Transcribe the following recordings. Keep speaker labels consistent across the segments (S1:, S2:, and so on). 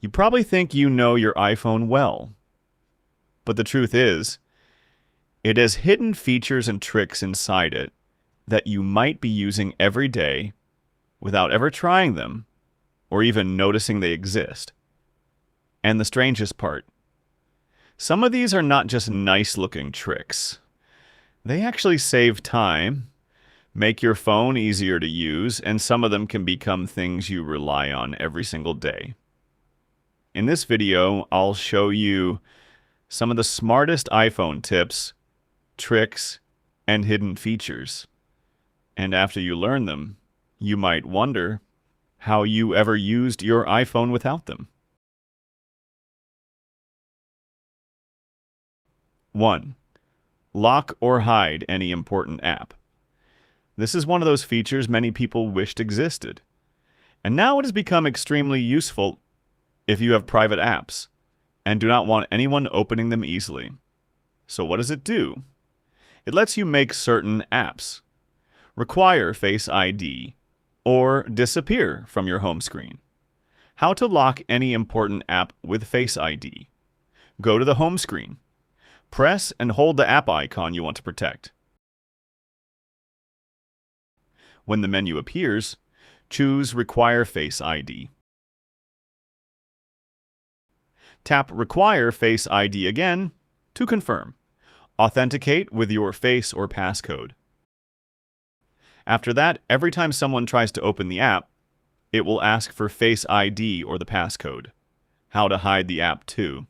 S1: You probably think you know your iPhone well, but the truth is, it has hidden features and tricks inside it that you might be using every day without ever trying them or even noticing they exist. And the strangest part, some of these are not just nice-looking tricks. They actually save time, make your phone easier to use, and some of them can become things you rely on every single day. In this video, I'll show you some of the smartest iPhone tips, tricks, and hidden features. And after you learn them, you might wonder how you ever used your iPhone without them. 1. Lock or hide any important app. This is one of those features many people wished existed. And now it has become extremely useful if you have private apps and do not want anyone opening them easily. So what does it do? It lets you make certain apps require Face ID or disappear from your home screen. How to lock any important app with Face ID. Go to the home screen. Press and hold the app icon you want to protect. When the menu appears, choose Require Face ID. Tap Require Face ID again to confirm. Authenticate with your face or passcode. After that, every time someone tries to open the app, it will ask for Face ID or the passcode. How to hide the app too.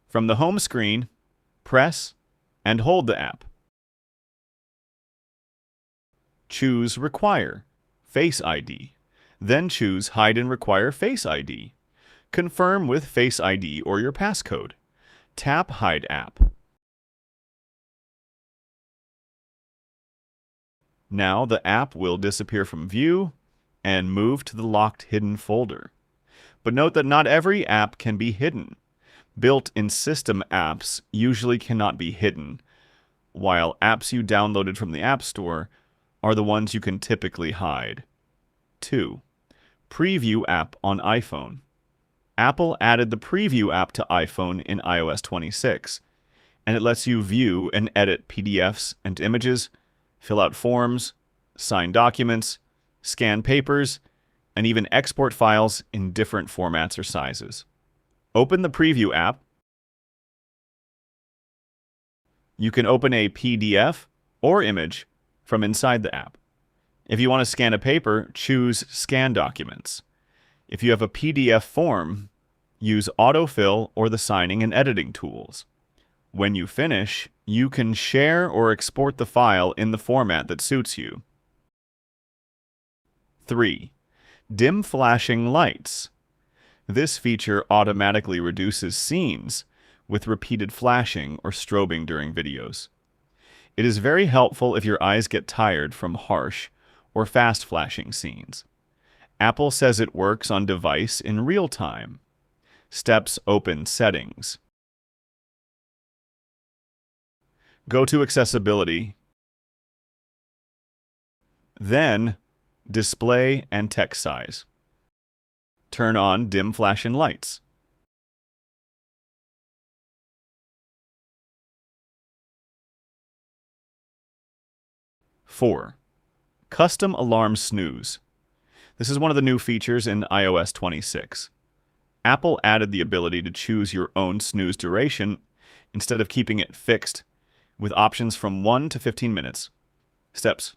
S1: From the home screen, press and hold the app. Choose Require Face ID. Then choose Hide and Require Face ID. Confirm with Face ID or your passcode. Tap Hide App. Now the app will disappear from view and move to the locked hidden folder. But note that not every app can be hidden. Built-in system apps usually cannot be hidden, while apps you downloaded from the App Store are the ones you can typically hide. 2. Preview app on iPhone. Apple added the Preview app to iPhone in iOS 26, and it lets you view and edit PDFs and images, fill out forms, sign documents, scan papers, and even export files in different formats or sizes. Open the Preview app. You can open a PDF or image from inside the app. If you want to scan a paper, choose Scan Documents. If you have a PDF form, use Autofill or the signing and editing tools. When you finish, you can share or export the file in the format that suits you. 3. Dim flashing lights. This feature automatically reduces scenes with repeated flashing or strobing during videos. It is very helpful if your eyes get tired from harsh or fast flashing scenes. Apple says it works on device in real time. Steps Open Settings. Go to Accessibility. Then Display and Text Size. Turn on Dim Flashing Lights. Four. Custom Alarm Snooze. This is one of the new features in iOS 26. Apple added the ability to choose your own snooze duration instead of keeping it fixed, with options from 1 to 15 minutes. Steps.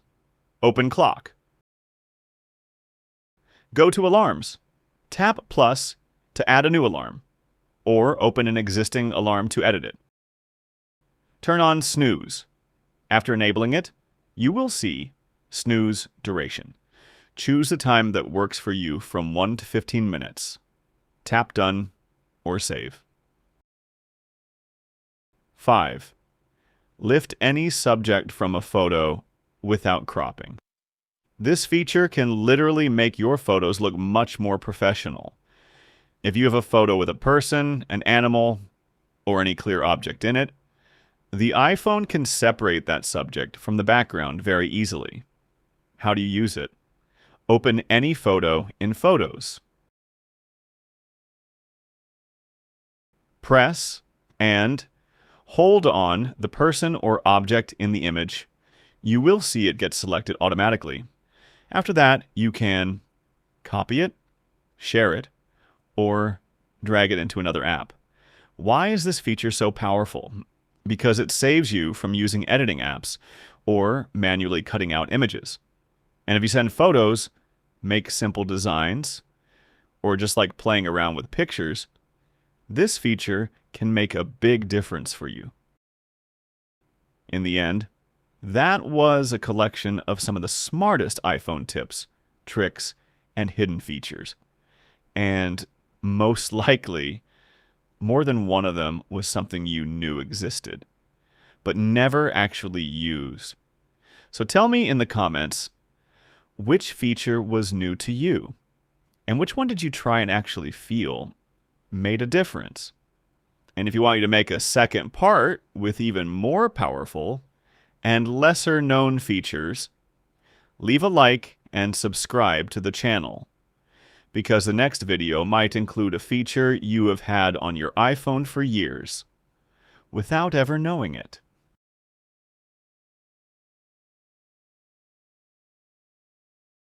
S1: Open Clock. Go to Alarms. Tap Plus to add a new alarm, or open an existing alarm to edit it. Turn on Snooze. After enabling it, you will see Snooze Duration. Choose the time that works for you from 1 to 15 minutes. Tap Done or Save. 5. Lift any subject from a photo without cropping. This feature can literally make your photos look much more professional. If you have a photo with a person, an animal, or any clear object in it, the iPhone can separate that subject from the background very easily. How do you use it? Open any photo in Photos. press and hold on the person or object in the image, you will see it get selected automatically. After that, you can copy it, share it, or drag it into another app. Why is this feature so powerful? Because it saves you from using editing apps or manually cutting out images. And if you send photos, make simple designs, or just like playing around with pictures, this feature can make a big difference for you. In the end, that was a collection of some of the smartest iPhone tips, tricks, and hidden features. And most likely, more than one of them was something you knew existed, but never actually used. So tell me in the comments, which feature was new to you? And which one did you try and actually feel made a difference? And if you want me to make a second part with even more powerful and lesser known features, leave a like and subscribe to the channel, because the next video might include a feature you have had on your iPhone for years without ever knowing it.